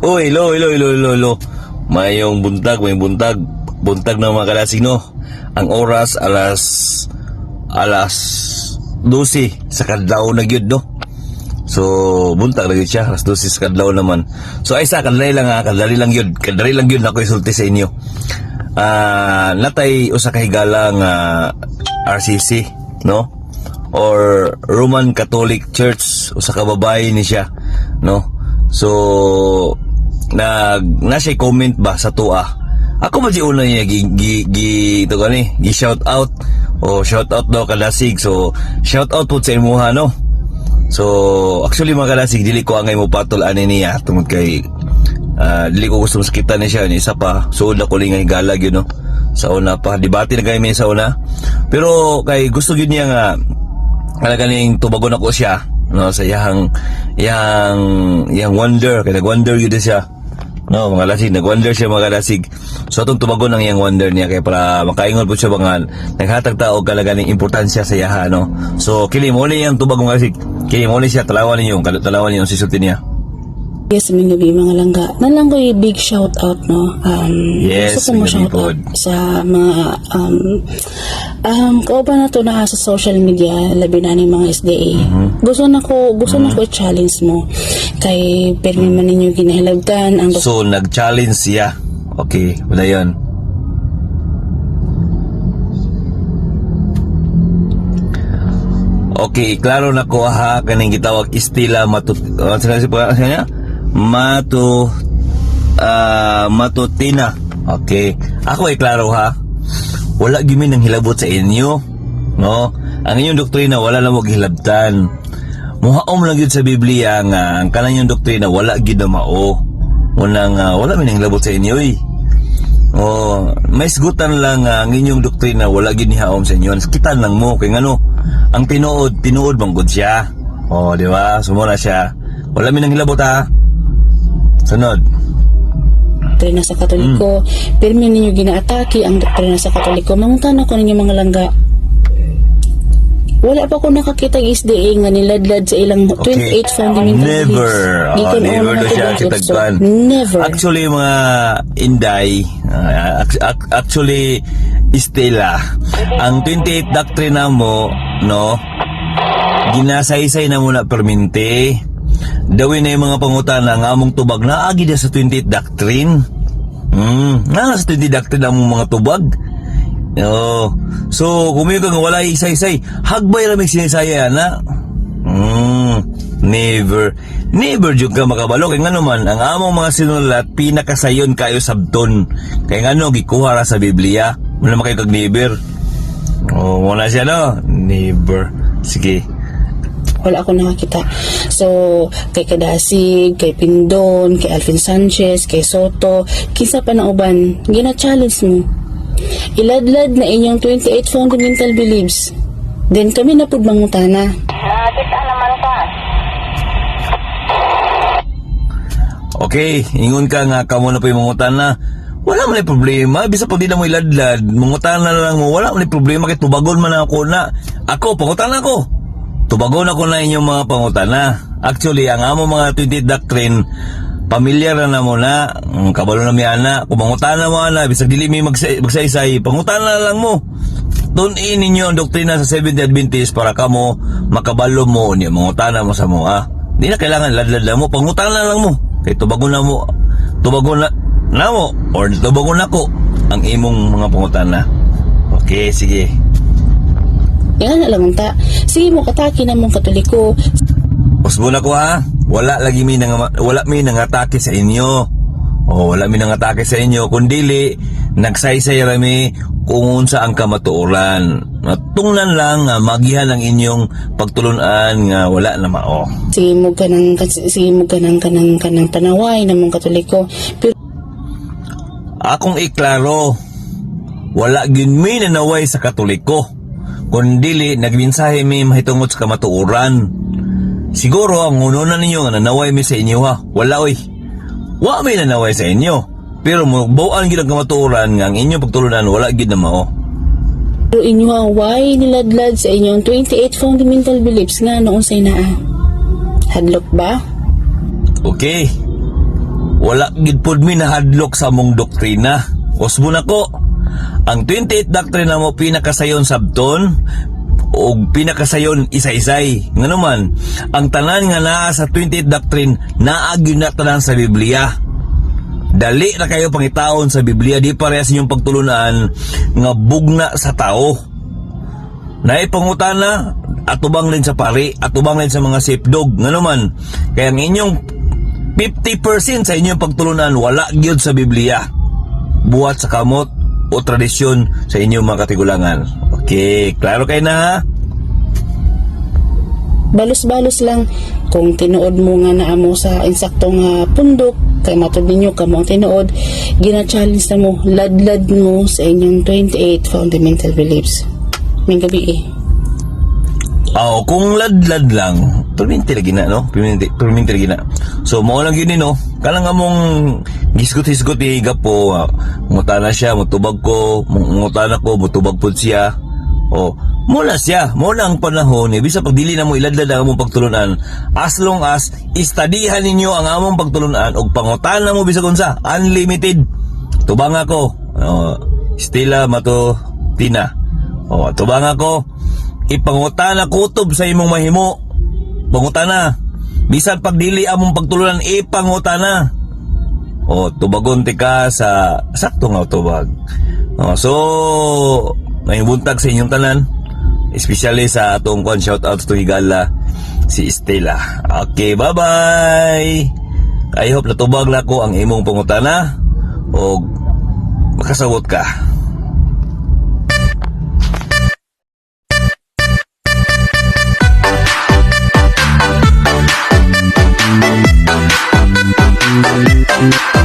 Oh, hello, hello, hello, hello, hello. Mayong buntag, may buntag. Buntag ng mga kalasing, no? Ang oras, alas 12 sa kadlaw na gyud, no? So, buntag na gyud siya, alas 12 sa kadlaw naman. So, ay sa, kadali lang yun ako isulti sa inyo. Natay usa ka higala nga RCC, no? Or Roman Catholic Church, usa ka babae ni siya, no? So, na siya comment ba sa tua. Ako man si una niya gi shout out o shout out daw kalasig. So shout out po sa imuha, no. So actually mga kalasig, dili ko angay mo patol ani niya tungod kay dili ko gusto maskita ni siya ni isa pa. So una ko lingay galag yun, no. Sa una pa debate na kami sa una. Pero kay gusto gyud niya nga ganing tubagon ako siya, no, sa iyang wonder, kay nag-wonder yun siya, no, mga lasig, nag-wonder siya mga lasig. So atong tubagon ang iyang wonder niya, kay para makaingon po siya mga naghatag tao kalaganing importansya sa iyaha, no. So kini mo ni ang tubag mga lasig, kini mo ni siya, talawan niyo sisulti niya. Yes, minabi mga langga. Nalang ko yung big shout out, no? Yes, gusto ko mo shout out sa mga kauban na to na sa social media, labi na ni mga SDA. Gusto na ko i-challenge mo. Kay permi man ninyo ginahilagtan ang So nag-challenge siya. Okay, wala yun. Okay, klaro na ko ha, kaning gitawag istila matutina. Okay. Ako ay klaro ha. Wala gimi nang hilabot sa inyo, no? Ang inyong doktrina wala lang wag hilabtan. Muhaom lang yun sa Biblia nga ang kanang yung doktrina wala gid na mao. Unang wala mi nang hilabot sa inyo eh. Oh, may sigutan lang ang inyong doktrina wala gid ni haom sa inyo. Sakitan lang mo kay ngano ang tinuod manggod siya. Oh, di ba? Sumura siya. Wala mi nang hilabot ha. Sunod. doktrina sa Katoliko. Permi ninyo ginaatake ang doktrina sa Katoliko. Manguntan ako ninyo mga langga. Wala pa ko nakakita ng SDA nga niladlad sa ilang 28 fundamental never. beliefs. Never na siya kitagpan. Never. Actually, mga Inday, actually, Estela, ang 28 doctrina mo, no, ginasaysay na muna permente. Dawin na yung mga pangutana nga among tubag na agi na sa 28 doctrine. Nga sa 28 doctrine among mga tubag. Oh. So, kung may kang wala isay-isay, hagbay lamig sinisaya na. Never jud ka makabalo. Kaya nga naman, ang among mga sinulat, pinakasayon kayo sabton. Kaya nga no, gikuha ra sa Biblia. Wala naman kayo kag never. Oh, wala siya no? Never. Sige. Wala ako nakakita. So, kay Kadasig, kay Pindon, kay Alvin Sanchez, kay Soto, kinsa pa na uban, gina-challenge mo. Iladlad na inyong 28 fundamental beliefs. Then kami na pud mangutana. Kita naman ka. Okay, ingon ka nga kamo na po yung mangutana. Wala man problema, bisa pag di na mo iladlad, mangutana lang mo, wala man problema kay tubagon man ako na. Ako, pangutana ko. Tubagon ako na inyong mga pangutana. Actually, ang amo mga 28 doctrine, pamilyar na mo na, kabalo na mi ana, kung mangutana mo ana, bisag dili mi magsaysay, pangutana lang mo. Tun-in ninyo ang doktrina sa Seventh Day Adventist para kamo makabalo mo niya, mangutana mo sa mo, ha. Di na kailangan ladlad lang mo, pangutana lang mo. Kay tubagon na mo, or tubagon na ko ang imong mga pangutana. Okay, sige. Yan na lang ta. Sige mo kataki na mong Katoliko. Usbo na ko ha. Wala mi nangatake sa inyo. Wala mi nangatake sa inyo kundili nagsaysay rami kung unsa ang kamatuoran. Tunglan lang magihan ang inyong pagtulunan nga wala na mao. Sige mo kanang tanaway na mong Katoliko. Pero akong iklaro, wala gyud mi nanaway sa Katoliko. Kundili nagmensahe mi mahitungod sa kamatuoran. Siguro ang ununan ninyo nga nanaway mi sa inyo ha. Wala oy. Wa mi nanaway sa inyo. Pero buwan gid ang kamatuoran nga ang inyong pagtulunan wala gid na mao. pero inyo ang why niladlad sa inyong 28 fundamental beliefs nga noon sa inaa. Hadlok ba? Okay. wala gid pud mi nahadlok sa mong doktrina. Usbo na ko. Ang 28 doctrine mo pinakasayon sabton o pinakasayon isa-isay. Nga naman, ang tanan nga naa sa 28 doctrine naagi na tanan sa Biblia. Dali na kayo pangitaon sa Biblia, di parehas inyong pagtulunan nga bugna sa tao. Naipangutana, atubang din sa pari, atubang din sa mga sipdog. Nga naman, kaya ang inyong 50% sa inyong pagtulunan wala gyud sa Biblia. Buhat sa kamot o tradisyon sa inyong mga katigulangan. Okay, klaro kayo na ha? Balos-balos lang kung tinuod mo nga naa mo sa insaktong pundok kay matud ninyo kamo ang tinuod, gina-challenge na mo, ladlad mo sa inyong 28 fundamental beliefs. May gabi eh. Kung ladlad lang, perminti lagi na, no? Perminti lagi na. So, mao lang yun, no? Kalang among gisgot-hisgot gapo, mutana siya, mutubag ko, mutana ko, mutubag po siya. Mula siya, mula ang panahon, bisa pag dili na mo iladlad ang among pagtulunan, as long as istadihan ninyo ang among pagtulunan, o pangutana mo bisa kunsa, unlimited. Tubang ako, Stila Mato Tina. Tubang ako, ipangutana kutob sa imong mahimo. Pangutana. Bisan pag dili among pagtulunan, ipangutana. Tubagon ti ka sa sakto nga tubag. So, may buntag sa inyong tanan. Especially sa atong shout out to Higala, si Estela. Okay, bye-bye. I hope natubag na ko ang imong pangutana o makasagot ka. Thank you.